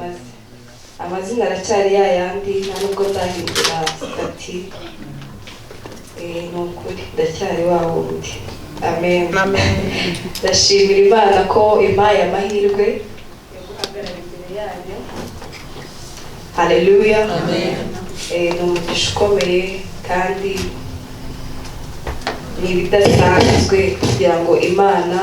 maze amazina aracyari yayandi nta nubwo ndahindura ati nukuri ndacyari wa wundi. Amen. Amen. Ndashimira Imana ko impaye amahirwe yo guhagarara imbere yanyu. Haleluya. Amen. Ni umugisha ukomeye kandi ni ibidasanzwe kugira ngo Imana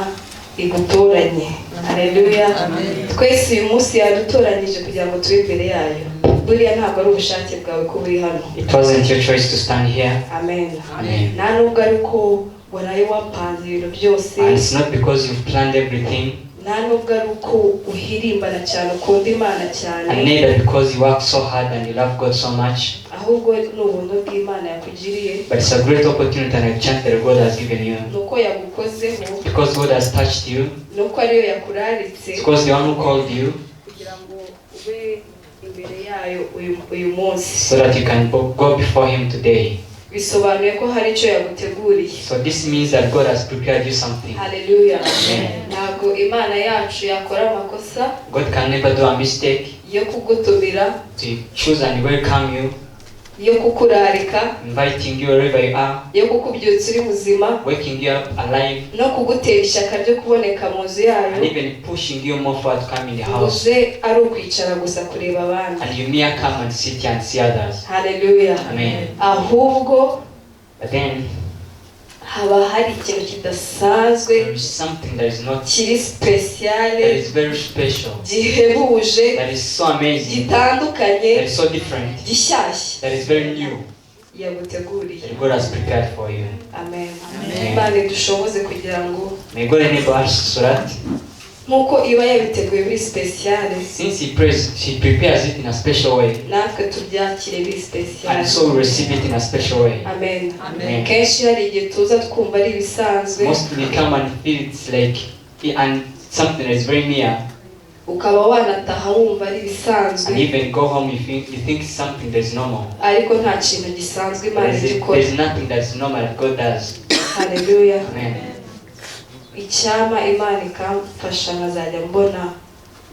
igutoranye. Haleluya. Amen. Twese uyu munsi yadutoranyije kugira ngo tube imbere yayo. Buriya ntabwo ari ubushake bwawe ko uri hano. It wasn't your choice to stand here. Amen. Amen. Nta nubwo ariko waraye wapanze ibintu byose. And it's not because you've planned everything. Nta nubwo ariko uhirimbana cyane ukunda Imana cyane. And neither because you work so hard and you love God so much. Ahubwo ni ubuntu bw'Imana yakugiriye. But it's a great opportunity and a chance that God has given you. Nuko yagukozeho. Because God has touched you. Nuko ariyo yakuraritse. Because the one who called you. Kugira ngo ube imbere yayo uyu munsi. So that you can go before Him today. Bisobanuye ko hari icyo yaguteguriye. So this means that God has prepared you something. Hallelujah. Amen. Ntabwo Imana yacu yakora amakosa. God can never do a mistake. Yo kugutumira. To choose and welcome you. Yo kukurarika. Inviting you wherever you are. Yo kukubyutsa uri muzima. Waking you up alive. No kugutera ishyaka ryo kuboneka mu nzu yayo. And even pushing you more forward to come in the house. Uze ari ukwicara gusa kureba abandi. And you may come and sit here and see others. Hallelujah. Amen. Ahubwo But then haba hari ikintu kidasanzwe. there is something that is not kiri special. That is very special. Gihebuje. That is so amazing. Gitandukanye. That is so different. Gishyashya. That is very new. Yaguteguriye. That God has prepared for you. Amen. Amen. Imana dushoboze kugira ngo May God enable us so that nkuko iba yabiteguye biri special. Since He prepares it in a special way. Natwe tubyakire biri special. And so we receive it in a special way. Amen. Amen. Kenshi hari igihe tuza twumva ari ibisanzwe. Mostly we come and feel it's like and something that is very near. Ukaba wanataha wumva ari ibisanzwe. And even go home you think something that is normal. Ariko nta kintu gisanzwe Imana ikora. There is nothing that is normal that God does. Hallelujah. Amen. Icyama Imana ikamfasha nkazajya mbona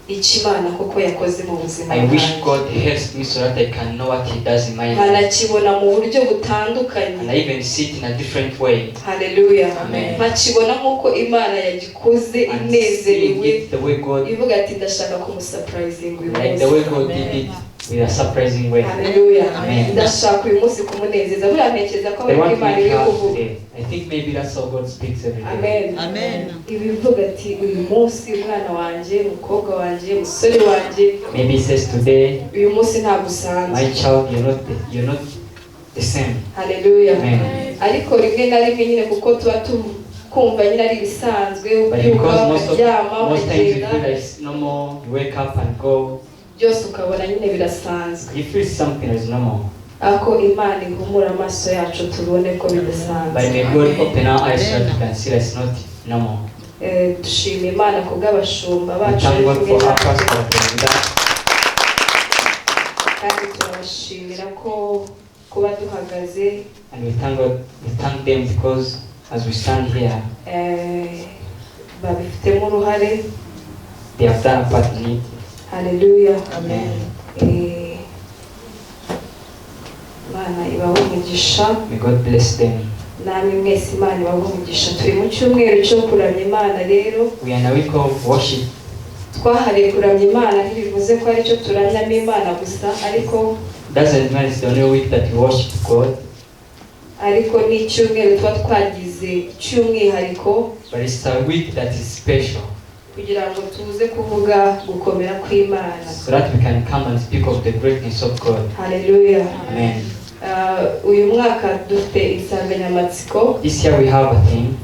icyo Imana koko yakoze mu buzima I wish God helps me so that I can know what He does in my life. Nkakibona mu buryo butandukanye. And I even see it in a different way. Hallelujah. Amen. Nkakibona nk'uko Imana yagikoze inezerewe. The way God ivuga ati ndashaka kumusurprising uyu munsi. Like the way God did it with a surprising way. Hallelujah. Amen. Ndashaka uyu munsi kumunezeza. Buriya ntekereza ko The one Imana we iri have kuvuga. today. I think maybe that's how God speaks every day. Amen. Amen. Ibivuga ati uyu munsi umwana wanje, umukobwa wanje, umusore wanje. Maybe He says today, uyu munsi nta gusanzwe. my child, you're not the same. Hallelujah. Amen. Ariko rimwe na rimwe nyine kuko tuba kumva nyine ari bisanzwe. But because most times you ukagenda. feel like it's normal, you wake up and go. Byose ukabona nyine birasanzwe. You feel something that is normal. Ako Imana ihumura amaso yacu tubone ko bidasanzwe. But may God open our eyes so that we can see that it's not normal. Dushima Imana kubw'abashumba bacu. Thank God for our pastor. Kandi turabashimira ko kuba duhagaze. And we thank them because as we stand here, babifitemo uruhare. they have done a part in it. Hallelujah. Amen. Imana ibaho umugisha. May God bless them. Namwe mwese Imana ibaho umugisha. Turi mu cyumweru cyo kuramya Imana rero. We are in a week of worship. Twahariye kuramya Imana ntibivuze ko ari cyo turamyamo Imana gusa ariko Doesn't mean it's the only week that we worship God. Ariko ni icyumweru tuba twagize cy'umwihariko. But it's a week that is special. Kugira ngo tuze kuvuga gukomera kw'Imana. So that we can come and speak of the greatness of God. Hallelujah. Amen. Uyu mwaka dufite insanganyamatsiko. This year we have a theme.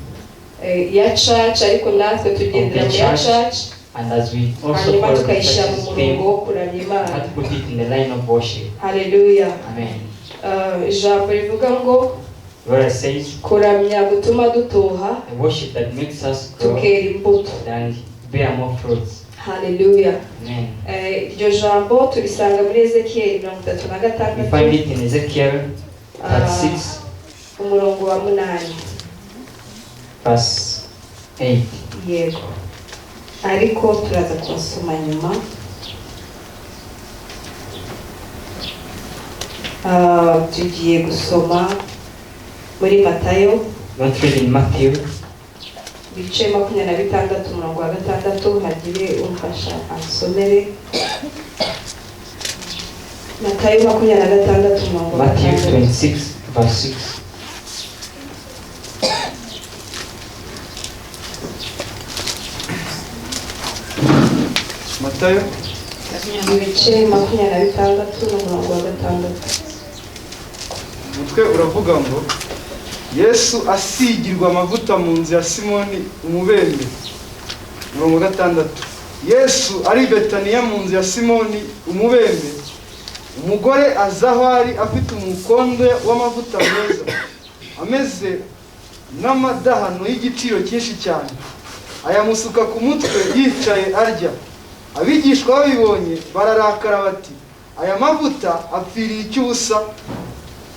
Ya church ariko natwe tugendera mu ya church. And as we also follow the church's theme, we have to put it in the line of worship. Hallelujah. Amen. Ijambo rivuga ngo Where it says, kuramya gutuma dutoha. a worship that makes us grow tukera imbuto. and bear more fruits. Hallelujah. Amen. Iryo jambo turisanga muri Ezekiel 36. We find it in Ezekiel 36, umurongo wa 8. verse 8. Yego. Ariko turaza kusoma nyuma. tugiye gusoma muri Matayo. Don't read in Matthew. Bice 26 umurongo wa 6 hagire umfasha ansomere. Matayo 26 umurongo wa 6. Matthew 26 verse 6. Matayo bice 26 umurongo wa 6. umutwe uravuga ngo Yesu asigirwa amavuta mu nzu ya Simoni umubembe. Umurongo wa 6. Yesu ari Betaniya mu nzu ya Simoni umubembe. Umugore azaho ari afite umukondo w'amavuta meza ameze n'amadahano y'igiciro cyinshi cyane, ayamusuka ku mutwe yicaye arya. Abigishwa babibonye bararakara bati, aya mavuta apfiriye icyubusa,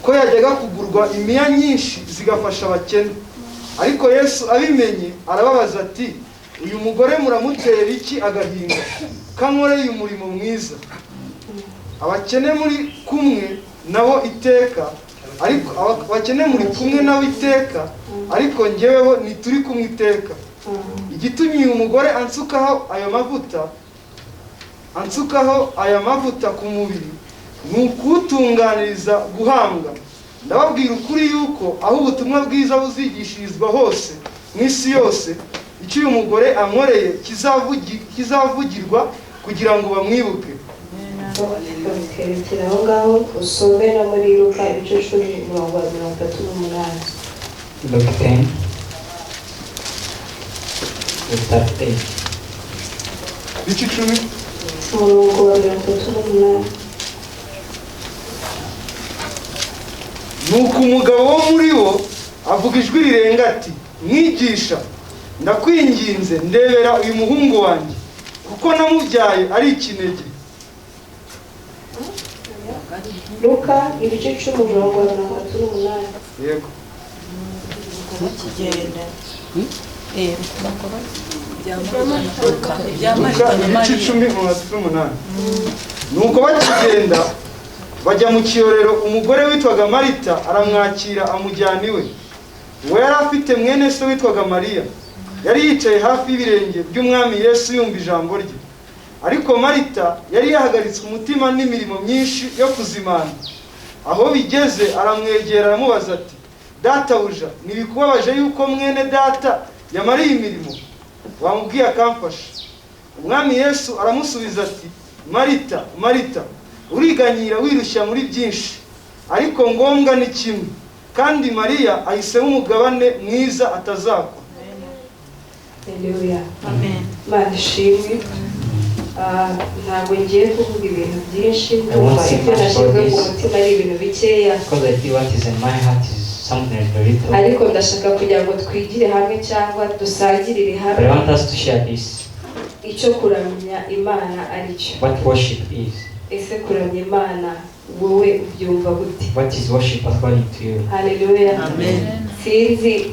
ko yajyaga kugurwa imiya nyinshi zigafasha abakene. Ariko Yesu abimenye arababaza ati, uyu mugore muramutera iki agahinda, kankoreye umurimo mwiza? Abakene muri kumwe nabo iteka, ariko abakene muri kumwe nabo iteka, ariko njyeweho ntituri kumwe iteka. Igitumye uyu mugore ansukaho aya mavuta ku mubiri ni ukuwutunganiriza guhambwa. Ndababwira ukuri yuko aho ubutumwa bwiza buzigishirizwa hose mu isi yose, icyo uyu mugore ankoreye kizavugirwa kugira ngo bamwibuke. Kerekera aho ngaho usome no muri Luka ibice 10 umurongo wa 38. Luke 10 verse 38. Bice 10 umurongo wa 38. Nuko umugabo wo muri bo avuga ijwi rirenga ati, mwigisha, ndakwinginze ndebera uyu muhungu wanjye, kuko namubyaye ari ikinege. Luka ibice 10 umurongo wa 38. Yego. Kigenda. Luka ibice 10 umurongo wa 38. Nuko bakigenda bajya mu kiyorero, umugore witwaga Marita aramwakira amujyana iwe. Uwo yari afite mwene se witwaga Mariya, yari yicaye hafi y'ibirenge by'umwami Yesu yumva ijambo rye. Ariko Marita yari yahagaritse umutima n'imirimo myinshi yo kuzimana. Aho bigeze aramwegera aramubaza ati, databuja, ntibikubabaje yuko mwene data yamariye imirimo? Wamubwiye akamfasha. Umwami Yesu aramusubiza ati, Marita, Marita, uriganyira wirushya muri byinshi, ariko ngombwa ni kimwe, kandi Mariya ahisemo umugabane mwiza atazakwa. Haleluya. Amen. Bandishimwe. Ntabwo ngiye kuvuga ibintu byinshi, won't say ibyo much nashyizwe about ku this. mutima ari ibintu bikeya, Because I think what is in my heart is something very little. ariko ndashaka kugira ngo twigire hamwe cyangwa dusangirire But I hamwe want us to share this, icyo kuramya Imana ari cyo. what worship is. Ese kuramya Imana wowe ubyumva gute? What is worship according to you? Haleluya. Amen. Sinzi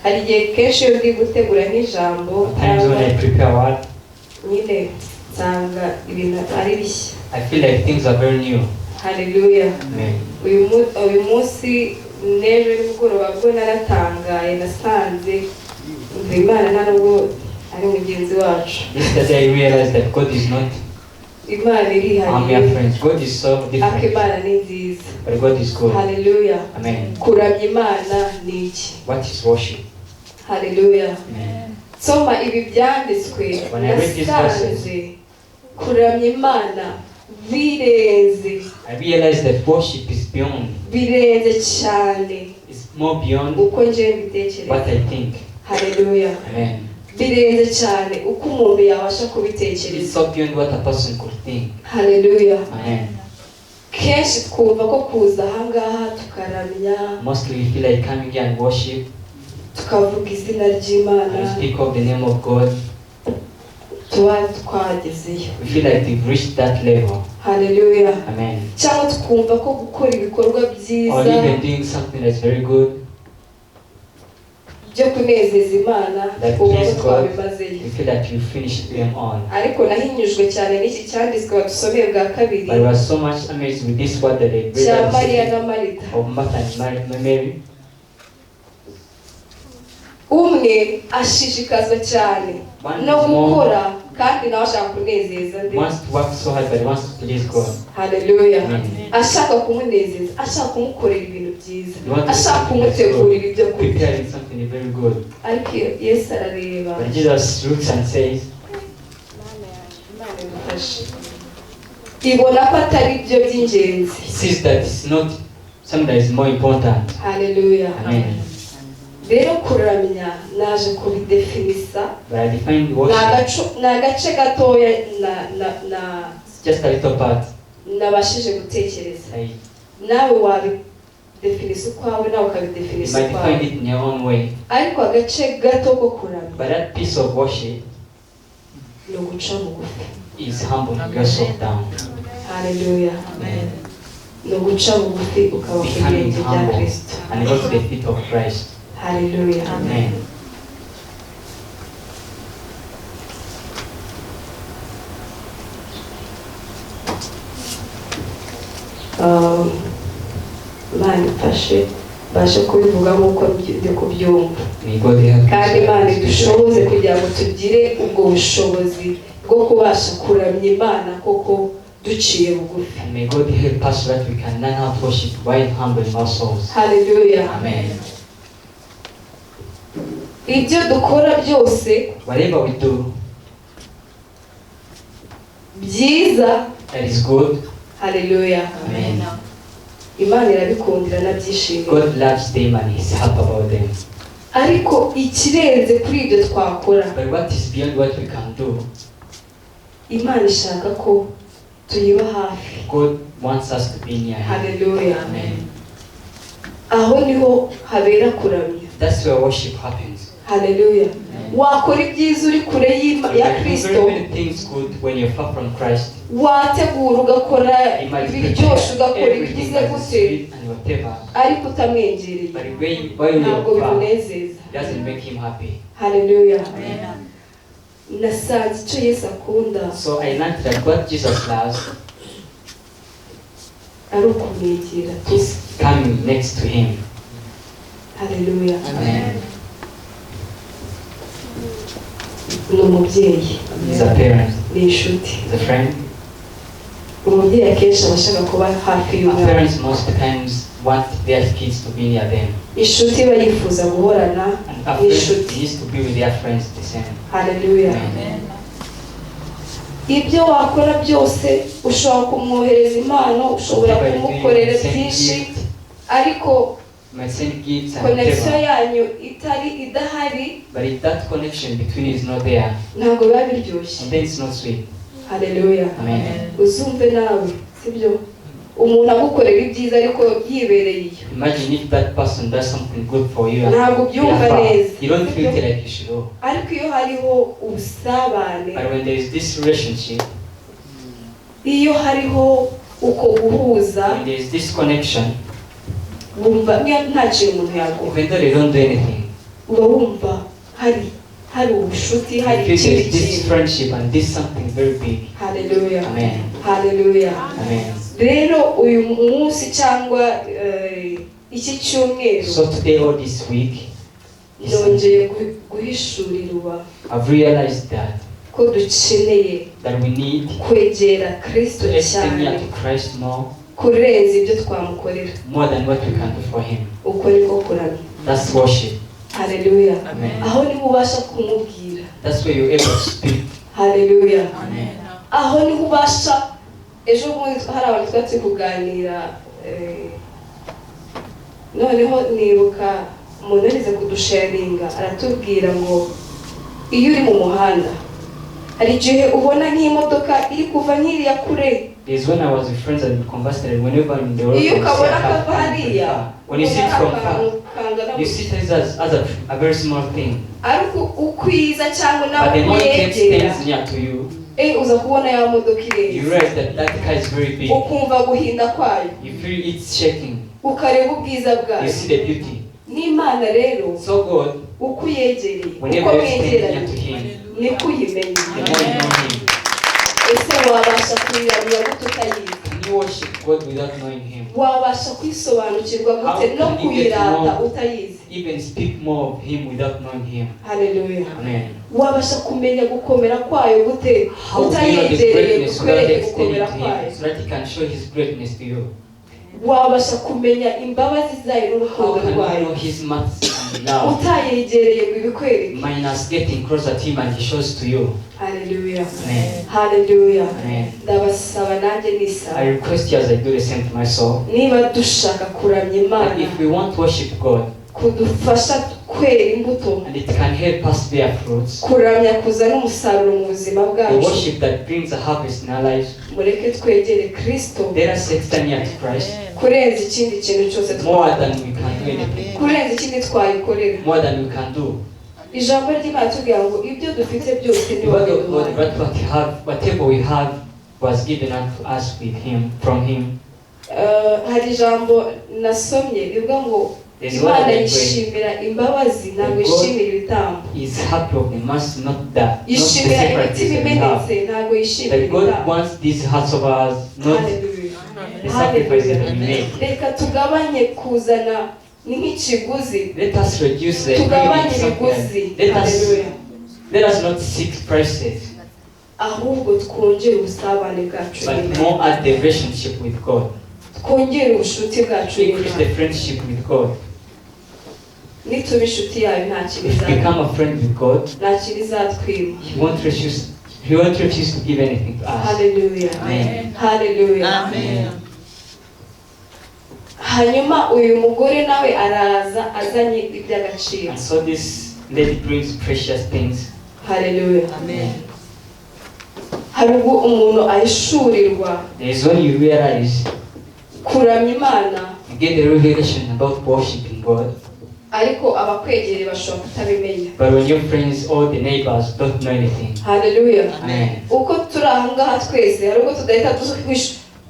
hari igihe kenshi iyo ndi gutegura nk'ijambo At times when I prepare a word, nyine nsanga ibintu ari bishya. I feel like things are very new. Haleluya. Amen. Uyu munsi n'ejo nimugoroba bwo naratangaye, nasanze Imana nta nubwo ari mugenzi wacu. Yesterday I realized that God is not Imana iri I'm your friends. God is so ariko different, Imana ni nziza. but God is good. Haleluya. Amen. Kuramya Imana ni iki? What is worship? Haleluya. Amen. Soma ibi byanditswe, When I read these nasanze kuramya Imana birenze I realized that worship is beyond, birenze cyane it's more beyond uko nje what mbitekereza. I think. Haleluya. Amen. Birenze cyane uko umuntu yabasha It's kubitekereza. so beyond what a person could think. Haleluya. Amen. Kenshi twumva ko kuza ahangaha tukaramya, Mostly we feel like coming here and worship tukavuga izina and ry'Imana, speak of the name of God. tuba twagezeyo. We feel like we've reached that level. Haleluya. Amen. Cyangwa twumva ko gukora ibikorwa Or byiza even doing something that's very good byo kunezeza Imana that ubu please God, twabimazeyo. you feel that you finished them all. Ariko nahinyujwe cyane n'iki cyanditswe badusomeye bwa kabiri But I was so much amazed with this word that I cya read Mariya na Marita. of Martha and Mary. Umwe ashishikazwa cyane no gukora kandi nawe ashaka kunezeza He wants to work so hard, but he wants to please God. Haleluya. Amen. Ashaka kumunezeza, ashaka kumukorera ibintu byiza, You want to ashaka kumutegurira ibyo kurya. preparing something very good. Ariko Yesu arareba, But Jesus looks and says, Imana imufashe, ibona ko atari byo by'ingenzi. he sees that it's not something that is more important. Haleluya. Amen. Rero kuramya naje kubidefinisa, But I define worship ni agace gatoya just a little part. nabashije gutekereza. Like, Nawe wabidefinisa ukwawe, nawe you ukabidefinisa might define ukwawe. it in your own way. Ariko agace gato ko kuramya But that piece of worship ni uguca bugufi. is humbling yourself down. Haleluya. Amen. Ni uguca bugufi ukaba ku Becoming birenge bya humble Kristo. and go to the feet of Christ. Haleluya. Amen. Imana ifashe bashe kubivuga nk'uko ndi kubyumva, May God help kandi Imana us. idushoboze kugira ngo tugire ubwo bushobozi bwo kubasha kuramya Imana koko duciye bugufi. And may God help us so that we can learn how to worship while humbling our souls. Haleluya. Amen. Ibyo dukora byose Whatever we do byiza, that is good, haleluya, Amen. Imana irabikundira nabyishimira. God loves them and He's happy about them. Ariko ikirenze kuri ibyo twakora, But what is beyond what we can do, Imana ishaka ko tuyiba hafi. God wants us to be near Him. Haleluya. Amen. Aho niho habera kuramya. That's where worship happens. Haleluya. Wakora ibyiza uri kure You ya can do very Kristo, many things good when you're far from Christ. wategura ugakora You might ibiryoshye, ugakora everything ibigize that is gute, sweet and whatever. ariko utamwegereye But while ntabwo you're far, bimunezeza. it doesn't make Him happy. Haleluya. Nasanze icyo Yesu akunda So I learned that what Jesus loves ari ukumwegera. is coming next to Him. Haleluya. Amen. Ni umubyeyi, He's a parent, ni inshuti. he's a friend. Umubyeyi akenshi aba ashaka kuba hafi Our y'umwana. parents most times want their kids to be near them. Inshuti iba yifuza guhorana And our friends n'inshuti. used to be with their friends the same. Haleluya. Amen. Ibyo wakora byose ushobora kumwohereza impano, ushobora Whatever you do, kumukorera you send byinshi, gifts, ariko you might send gifts and connection whatever. yanyu idahari, But if that connection between you is not there, ntabwo biba biryoshye. and then it's not sweet. Haleluya. Amen. Uzumve nawe, sibyo? Umuntu agukorera ibyiza ariko yibereye iyo, Imagine if that person does something good for you and ntabwo they byumva are far. neza. You don't feel it like you should. Oh. Ariko iyo hariho ubusabane, But when there is this relationship, iyo hariho uko guhuza, when there is this connection, wumva nta kintu umuntu yaguha, even though they don't do anything, uba wumva hari ubushuti, you hari feel ikindi this kintu. friendship and this something very big. Haleluya. Amen. Haleluya. Amen. Rero uyu munsi cyangwa iki cyumweru So today or this week, nongeye guhishurirwa I've realized ko dukeneye that we need kwegera Kristo to extend near cyane to Christ kurenza ibyo twamukorera. more than what we can do for Him. Uko niko kuramya. That's worship. Haleluya. Amen. Aho niho ubasha kumubwira. That's where you're able to speak. Haleluya. Amen. Aho niho ubasha. Ejo bundi hari abantu twatse kuganira, noneho nibuka umuntu yarize kudusharinga aratubwira ngo iyo uri mu muhanda hari igihe ubona nk'imodoka iri kuva nk'iriya kure. Is when I was with friends and we conversed, and whenever in the road, Iyo we see a ukabona car kava coming hariya, from far. When you see it from far, you see it as a very small thing. ariko ukwiza cyangwa But nawe the moment it uyegera, stands near to you, uza kubona ya modoka you irenze, realize that that car is very big. ukumva guhinda kwayo, You feel it's shaking. ukareba ubwiza You bwayo. see the beauty. N'Imana rero So God, uko uyegereye Whenever uko you stand mwegeranye near to Him, niko uyimenya. the more you know Him. Ese wabasha kuyiramya gute utayizi? Can you worship God without knowing Him? Wabasha kwisobanukirwa gute no kuyirata utayizi? Even speak more of Him without knowing Him. Hallelujah. Amen. Wabasha kumenya gukomera kwayo gute How do you know the utayegereye greatness without kukwereke extending gukomera to kwayo? Him so that He can show His greatness to you? Wabasha kumenya imbabazi zayo How n'urukundo can you rwayo know His mercy and love utayegereye ngo ibikwereke? minus getting closer to Him and He shows to you? Hallelujah. Amen. Hallelujah. Amen. Ndabasaba nanjye nisaba I request you as I do the same to my soul. niba dushaka kuramya Imana That if we want to worship God kudufasha kwera imbuto, and it can help us bear fruits, kuramya kuzana umusaruro mu buzima the bwacu, worship that brings a harvest in our lives, mureke twegere Kristo let us extend near to Christ kurenza ikindi kintu cyose more twakora, than we can do anything, kurenza ikindi twayikorera. more than we can do. Ijambo ry'Imana tubwira ngo ibyo dufite byose The ni word wowe of God, duhaye. whatever we have was given unto us with Him, from Him. Hari ijambo nasomye rivuga ngo There's Imana one that yishimira imbabazi ntabwo God yishimira ibitambo, is happy of the mercy, not the yishimira sacrifices imitima that we have. imenetse ntabwo yishimira That God ibitambo. wants these hearts of ours, not Hallelujah. the sacrifices that we make. Reka tugabanye kuzana ni nk'ikiguzi, Let us reduce the tugabanye greed in ibiguzi. something. Hallelujah. Let us not seek prices, Ahubwo twongere ubusabane bwacu but n'Imana, more at the relationship with God. twongere ubushuti bwacu Increase n'Imana. the friendship with God. Nituba inshuti yayo nta If kintu you izatwiba, become a friend with God, nta kintu izatwiba. He won't refuse to give anything to us. Hallelujah. Amen. Hallelujah. Amen. Hanyuma uyu mugore nawe araza azanye iby'agaciro. And so this lady brings precious things. Hallelujah. Amen. Hari ubwo umuntu ahishurirwa There is when you realize, kuramya Imana, you get the revelation about worshiping God. ariko abakwegereye bashobora kutabimenya. But when your friends or the neighbors don't know anything. Hallelujah. Amen. Uko turi aha ngaha twese hari ubwo tudahita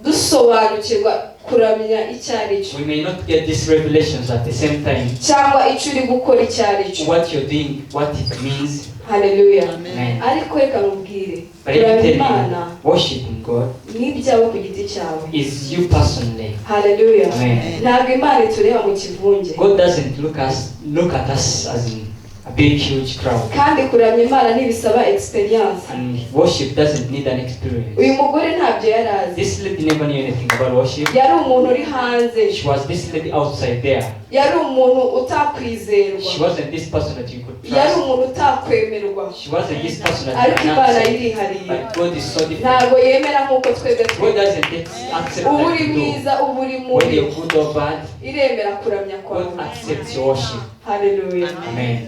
dusobanukirwa kuramya icyo ari cyo, We may not get these revelations at the same time. cyangwa icyo uri gukora icyo ari cyo. What you're doing, what it means. Hallelujah. Amen. Ariko reka nkubwire, But let me kuramya tell Imana you, worshiping God ni ibyawe ku giti cyawe. is you personally. Hallelujah. Amen. Ntabwo Imana itureba mu kivunge, God doesn't look at us as in a big, huge crowd. kandi kuramya Imana ntibisaba experience. And worship doesn't need an experience. Uyu mugore ntabyo yari azi, This lady never knew anything about worship. yari umuntu uri hanze, She was this lady outside there. yari umuntu utakwizerwa, She wasn't this person that you could yari trust. umuntu utakwemerwa, She wasn't this person that you ariko can Imana accept. yirihariye. But God is so different. Ntabwo yemera nk'uko twebwe God twemera. doesn't accept Uba like uri you do. mwiza, uba uri Whether mubi, you're good or bad, iremera kuramya kwawe. God accepts your worship. Hallelujah. Amen.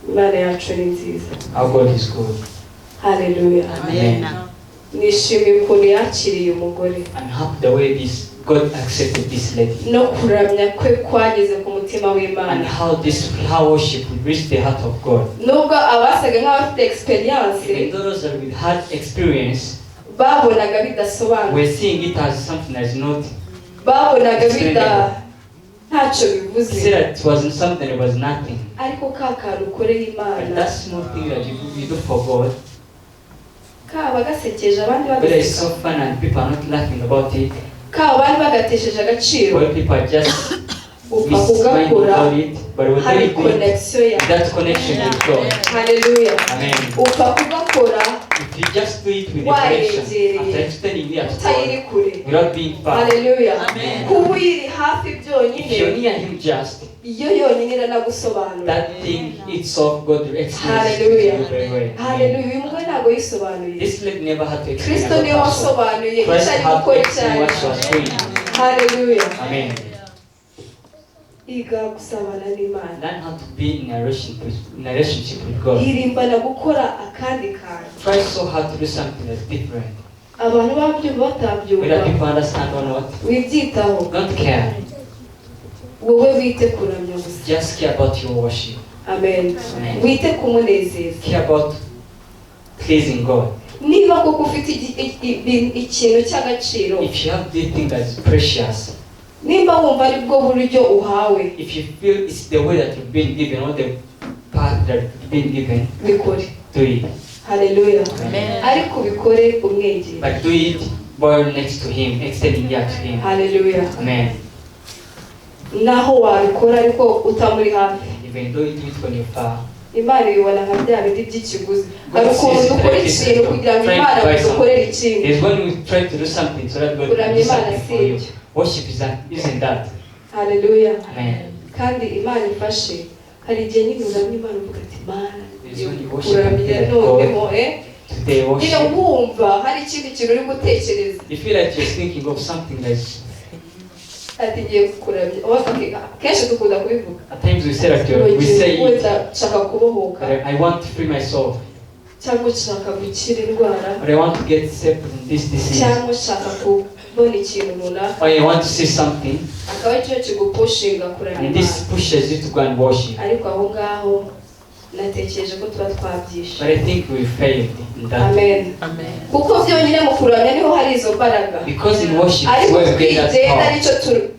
Imana yacu ni nziza. Our God is good. Hallelujah. Amen. Nishimiye ukuntu yakiriye umugore I'm happy the way God accepted this lady. no kuramya kwe kwageze ku mutima And w'Imana. how worship will reach the heart of God. Nubwo abasaga nk'abafite experience Even those that with hard experience, babonaga bidasobanutse, we're seeing it as something that is not. babonaga ntacyo Say bivuze, that it wasn't something, it was nothing. ariko ka kantu ukorera But Imana that small thing that you do for God, kaba gasekeje abandi whether it's so bagaseka, fun and people are not laughing about it, kaba abandi bagatesheje agaciro, or people are just upfa misminding kugakora about it, but when hari they do it, connection ya. that connection with God. Hallelujah. Amen. Upfa kugakora If you just do it with the Why connection, yegereye, after extending it to utayiri God, kure. without being far. Hallelujah. Amen. Kuba uyiri hafi If you're byonyine, near Him just, iyo yonyine iranagusobanura. that thing itself God will explain Hallelujah. to you very well. Hallelujah. Uyu mugore ntabwo yisobanuye. This lady never had to explain Kristo about niwe herself. wasobanuye icyo Christ ari had to gukora explain icyo what ari she was cyo. doing. Hallelujah. Amen. Iga gusabana n'Imana. Learn how to be in a relationship with God. Hirimbana gukora akandi kantu. Try so hard to do something that's different. Abantu babyumva Whether batabyumva, people understand or not, wibyitaho. don't care. Wowe wite kuramya gusa. Just care about your worship. Amen. Amen. Wite kumunezeza. Care about pleasing God. niba koko ufite ikintu cy'agaciro, if you have this thing that's precious, nimba wumva ari bwo buryo uhawe, if you feel it's the way that you've been given or the path that you've been given, bikore. do it. Hallelujah. Amen. Ariko bikore umwegere. But do it boil next to him, extending ear to him. Hallelujah. Amen. Naho wabikora ariko utamuri hafi, Even though you do it when you're far, Imana ibona nka bya bindi by'ikiguzi. Hari ukuntu dukora ikintu kugira ngo Imana idukorere ikindi. there's when we try to do something so that God can do something for you. Worship isn't that. Hallelujah. Amen. Kandi Imana ifashe, hari igihe nyine uramya Imana uvuga ati Imana There's when you worship and kuramya feel noneho like today niyo worship. wumva hari ikindi kintu uri gutekereza You feel like you're thinking of something that's. ati ngiye kuramya. Kenshi dukunda kubivuga, At times we say that we say it, wenda nshaka kubohoka, I want to free my soul, cyangwa nshaka gukira indwara, or I want to get saved from this disease, cyangwa nshaka kubona ikintu runaka, or I want to see something, akaba aricyo kigupushinga kuramya and this Imana. pushes you to go and worship. Ariko aho ngaho natekereje ko tuba twabyishe. But I think we failed in that. Amen. Kuko byonyine mu kuramya niho hari izo mbaraga, Because in worship, ariko where we get that twigenda power. aricyo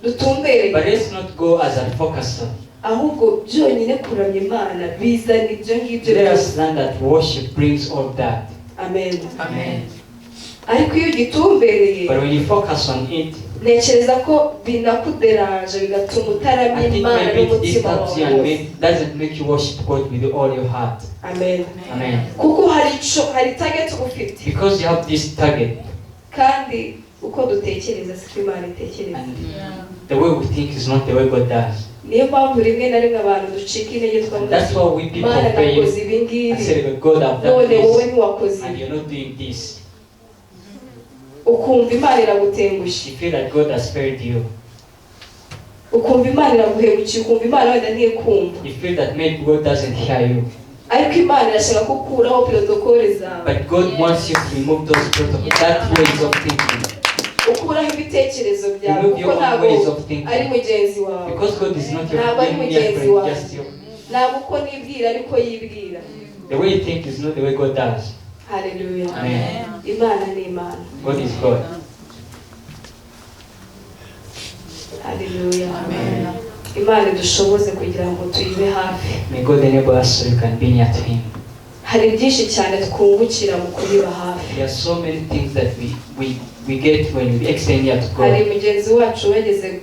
dutumbereye. But let's not go as a focuser. Ahubwo byonyine kuramya Imana bizana ibyo ngibyo. Let us learn that worship brings all that. Amen. Amen. Ariko iyo ugitumbereye, But when you focus on it, ntekereza ko binakuderanje bigatuma utaramya I think Imana maybe it n'umutima disturbs you wawe and wose. doesn't make you worship God with all your heart. Amen. Amen. Kuko hari target ufite, Because you have this target, kandi uko dutekereza siko Imana itekereza. and the way we think is not the way God does. Niyo mpamvu rimwe na rimwe abantu ducika intege That's why we people Imana fail. nakoze ibi I ngibi, said, God, I've done none wowe this, ntiwakoze and ibi. you're not doing this. Ukumva Imana iragutengushye, You feel that God has failed you. ukumva Imana iraguhemukiye, ukumva Imana wenda ntikumva. You feel that maybe God doesn't hear you. Ariko Imana irashaka gukuraho protokole zawe, But God wants you to remove those protocols, that ways of thinking. ukuraho ibitekerezo byawe, Remove kuko your own ntabwo ways of thinking. ari mugenzi wawe, Because God is not your ntabwo ari enemy, mugenzi wawe, just you. ntabwo uko nibwira ariko yibwira. The way you think is not the way God does. Hallelujah. Amen. Imana ni Imana. God is God. Hallelujah. Imana idushoboze kugira ngo tuyibe hafi. May God enable us so you can be near to Him. Hari byinshi cyane twungukira mu kuyiba hafi. There are so many things that we get when we extend near to Hari God. mugenzi wacu wageze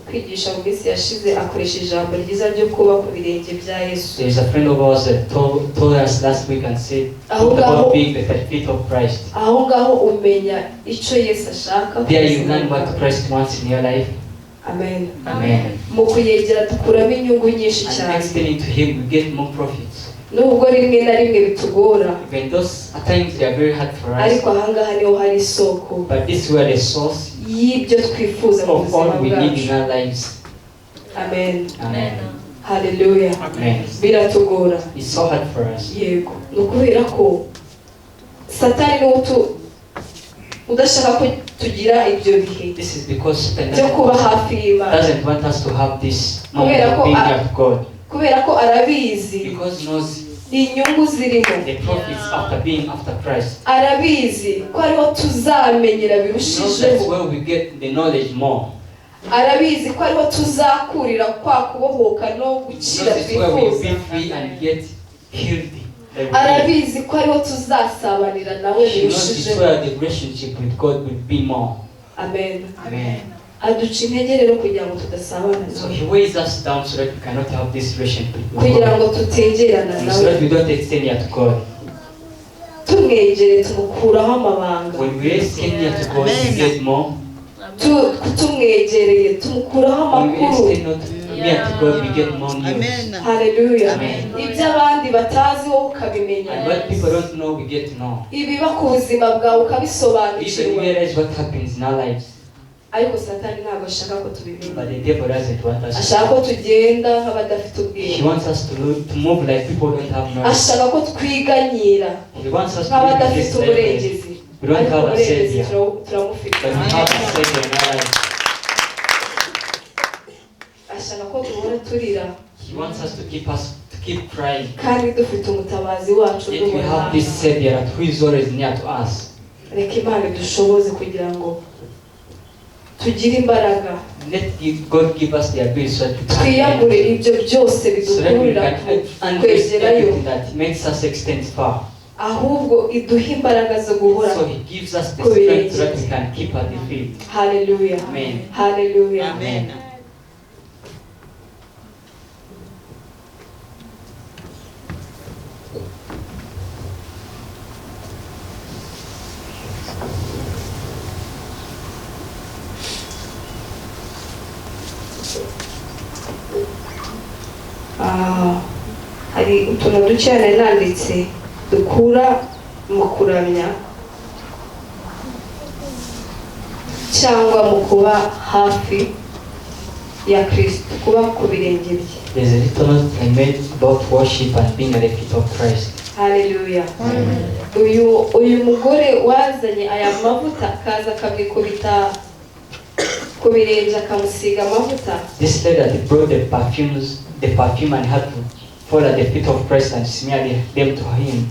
kwigisha mu minsi yashize akoresha ijambo ryiza ryo kuba ku birenge bya Yesu. There is a friend of ours that told us last week and said about being the feet of Christ. Aho ngaho umenya icyo Yesu ashaka. There you learn what Christ wants in your life. Amen. Amen. Mu kuyegera dukuramo inyungu nyinshi And cyane. extending to Him, we get more profits. Nubwo rimwe na rimwe bitugora, Even those at times they are very hard for us. ariko aha ngaha niho hari isoko But this is where the source y'ibyo twifuza mu of buzima all we need in bwacu. our lives. Amen. Amen. Hallelujah. Amen. Biratugora. It's so hard for us. Yego. Ni ukubera ko Satani niwe udashaka ko tugira ibyo bihe This is because Satan byo kuba hafi y'Imana. doesn't want us to have this moment of being near to God. Kubera ko arabizi Because he knows inyungu zirimo. the profits after being after Christ. Arabizi ko ariho tuzamenyera He knows that's birushijeho. where we get the knowledge more. Arabizi ko ariho tuzakurira kwa kubohoka no He gukira knows it's where we twifuza. be free and get healed. Arabizi ko ariho tuzasabanira nawe He knows it's birushijeho. where the relationship with God will be more. Amen. Amen. Aduca intege rero kugira ngo tudasabana So nawe, He weighs us down so that we cannot have this relationship with kugira God. ngo tutegerana And so nawe, that we don't extend near to God. tumwegere tumukuraho amabanga. When we extend near to God, we get more. Tumwegereye tumukuraho When we amakuru. extend not near to God, we get more news. Hallelujah. Amen. Ibyo abandi batazi wowe ukabimenya. And what people don't know, we get to know. Ibiba ku buzima bwawe Even ukabisobanukirwa. we realize what happens in our lives. Ariko Satani ntabwo ashaka ko tubimenya. But the devil doesn't want us Ashaka to. ko tugenda nk'abadafite He ubwenge. wants us to move like people don't have knowledge. Ashaka ko twiganyira He wants us to live nk'abadafite this life. umurengezi. We don't Ariko have a umurengezi savior. turamufite. But we have a savior in our lives. Ashaka ko duhora turira. He wants us to keep crying. kandi dufite umutabazi wacu Yet we have this Savior who is always near to us. reka Imana dushoboze kugira ngo tugire imbaraga Let God give us the ability so that we twiyambure ibyo byose bidukururira kwegerayo everything that makes us extend far. ahubwo iduha imbaraga zo guhora So He gives us the strength so that we can keep at the feet. hallelujah Amen. hallelujah Amen. hari utuntu duke nanditse dukura mu kuramya cyangwa mu kuba hafi ya Kristo, kuba ku birenge bye. There's a little note I made about worship and being at the feet of Christ. Hallelujah. Uyu mugore wazanye aya mavuta kaza kamwikubita ku birenge akamusiga amavuta. This lady that brought the perfume and had to fall at the feet of Christ and smear them to him.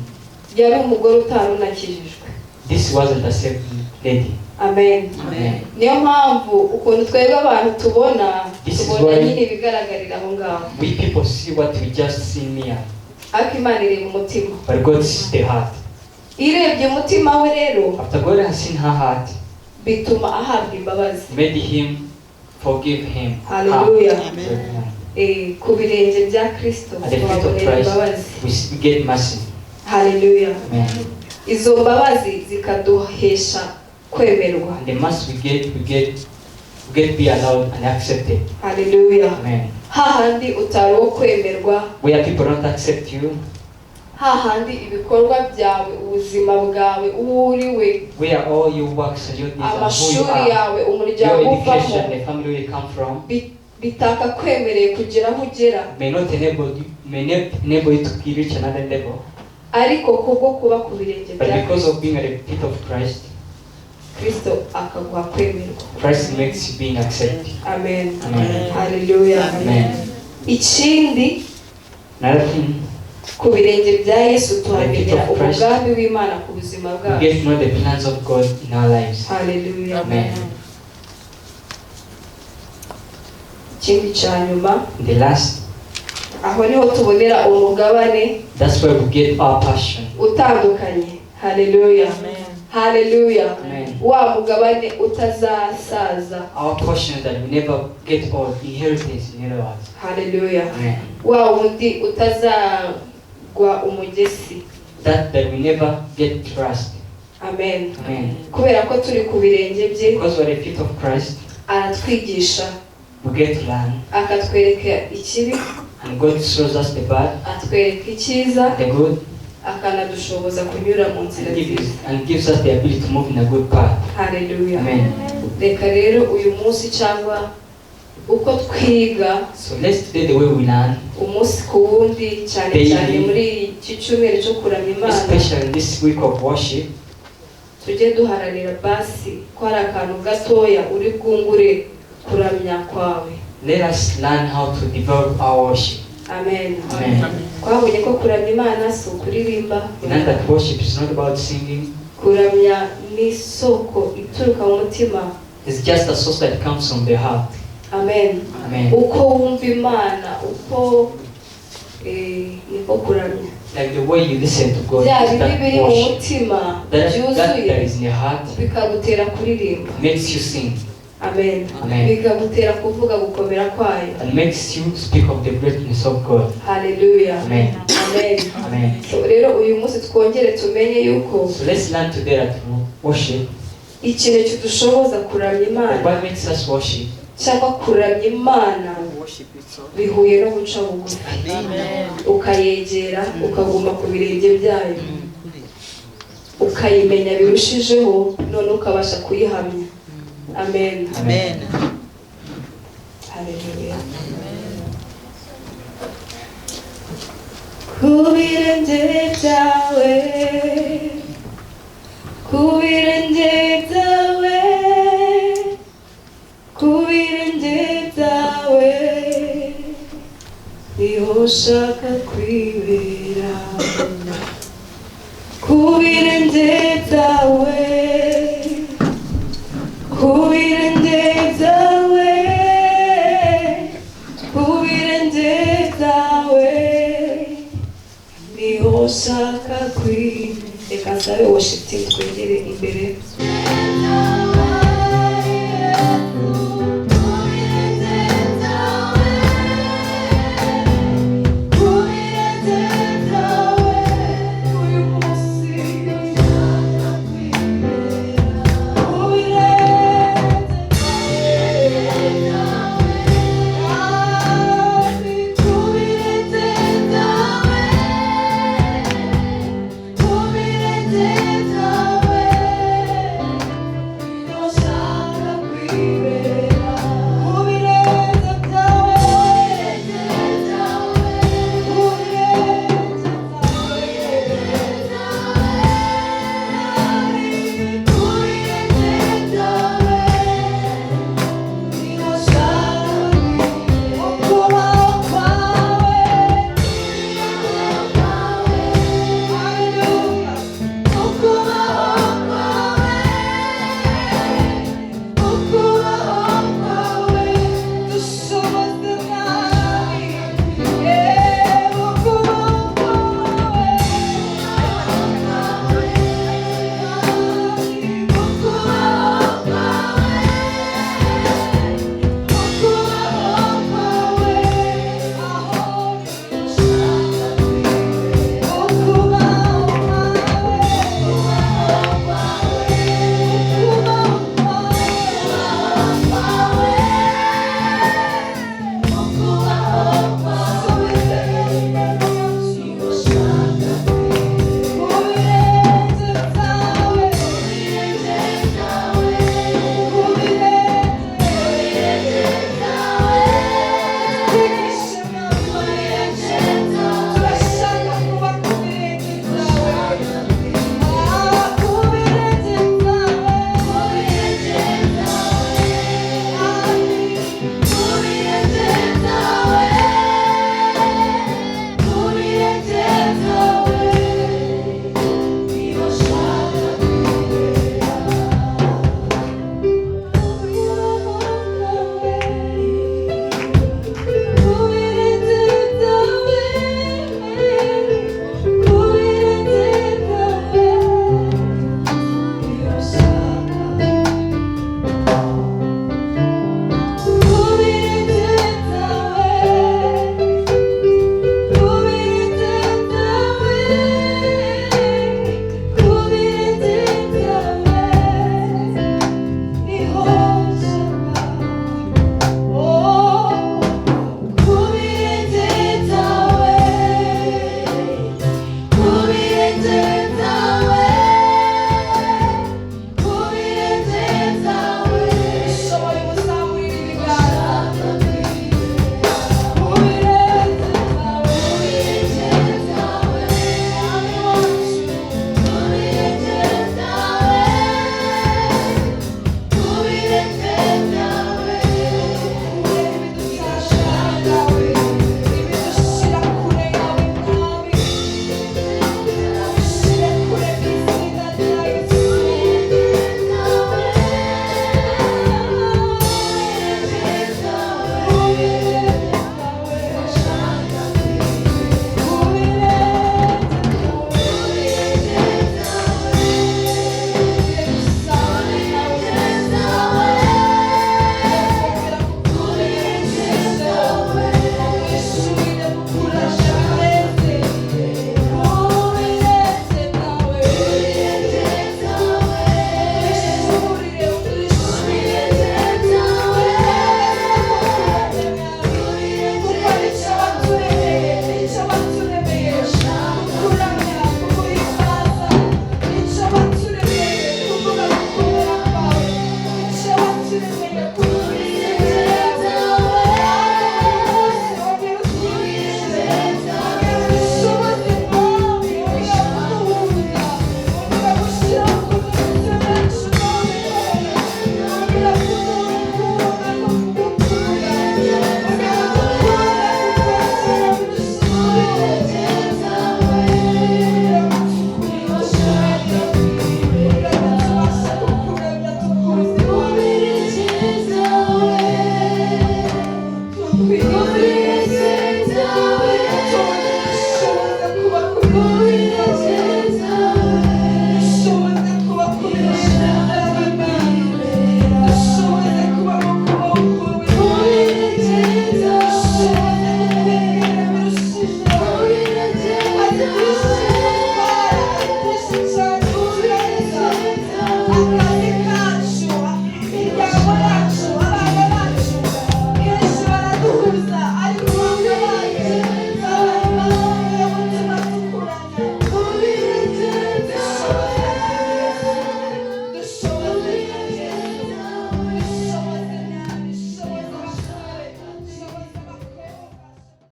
Yari umugore utarunakijijwe. This wasn't a saved lady. Amen. Amen. Niyo mpamvu ukuntu twebwe abantu tubona nyine ibigaragarira aho ngaho. We people see what we just see near. Ariko Imana ireba umutima. But God sees the heart. Irebye umutima we rero, After God has seen her heart, bituma ahabwa imbabazi. made him forgive him. Hallelujah. Amen. Ku birenge bya Kristo At the feet of Christ, we get mercy. Hallelujah. Amen. Izo mbabazi zikaduhesha kwemerwa. And the mercy we get be allowed and accepted. Hallelujah. Amen. Hahandi utari wo kwemerwa, Where people don't accept you, hahandi ibikorwa byawe, ubuzima bwawe, uwo uriwe, where all your works and your deeds and who you amashuri are, yawe, your umuryango education, uvamo, the family where you come from, bitaka kwemereye kugera aho ugera, may not enable you to reach another level. ariko kubwo kuba ku birenge But bya because of being at the feet of Christ, Kristo akaguha kwemerwa. Christ makes you being accepted. Amen. Amen. Hallelujah. Amen. Ikindi, Another thing, ku birenge bya Yesu tuhamenyera At the feet of Christ, umugambi w'Imana ku buzima we bwacu. get to know the plans of God in our lives. Hallelujah. Amen. Ikindi cya nyuma, The last, aho niho tubonera umugabane that's where we get our passion. utandukanye. Hallelujah. Hallelujah. Amen. Wa mugabane utazasaza. Our portion that we never get all inheritance in other words. Hallelujah. Amen. Wa wundi utazagwa umugesi. That we never get trust. Amen. Amen. Kubera ko turi ku birenge bye, Because we're the feet of Christ, aratwigisha, we get to learn. akatwereka ikibi, And God shows us the bad, atwereka icyiza, the good, akanadushoboza kunyura mu nzira nziza. and gives us the ability to move in a good path. Hallelujah. Amen. Reka rero uyu munsi cyangwa uko twiga So let's today the way we learn, umunsi ku wundi, cyane Daily. cyane muri iki cyumweru cyo kuramya Imana, especially in this week of worship, tujye duharanira basi ko hari akantu gatoya uri bwungure kuramya kwawe. let us learn how to develop our worship. Amen. Amen. Twabonye ko kuramya Imana si ukuririmba, We learn that worship is not about singing. kuramya ni isoko ituruka mu mutima. It's just a source that comes from the heart. Amen. Amen. Uko wumva Imana, uko niko kuramya. Like the way you listen to God, Bya is bindi that biri mu worship. mutima That byuzuye is in your heart bikagutera kuririmba. makes you sing Amen. Amen. Bikagutera kuvuga gukomera kwayo. and makes you speak of the greatness of God. Hallelujah. Amen. Amen. Amen. So rero uyu munsi twongere tumenye yuko So let's learn today that worship, ikintu kidushoboza kuramya Imana what makes us worship, cyangwa kuramya Imana bihuye no guca bugufi, ukayegera, ukaguma ku birenge byayo, ukayimenya birushijeho, none ukabasha kuyihamya. Amen. Amen. Hallelujah. Ku birenge byawe, ku birenge byawe, ku birenge byawe, niho shaka kwibera kubirenge byawe kubirenge byawe kubirenge byawe niho shaka kwibera. Reka nsabe worship team twegere imbere.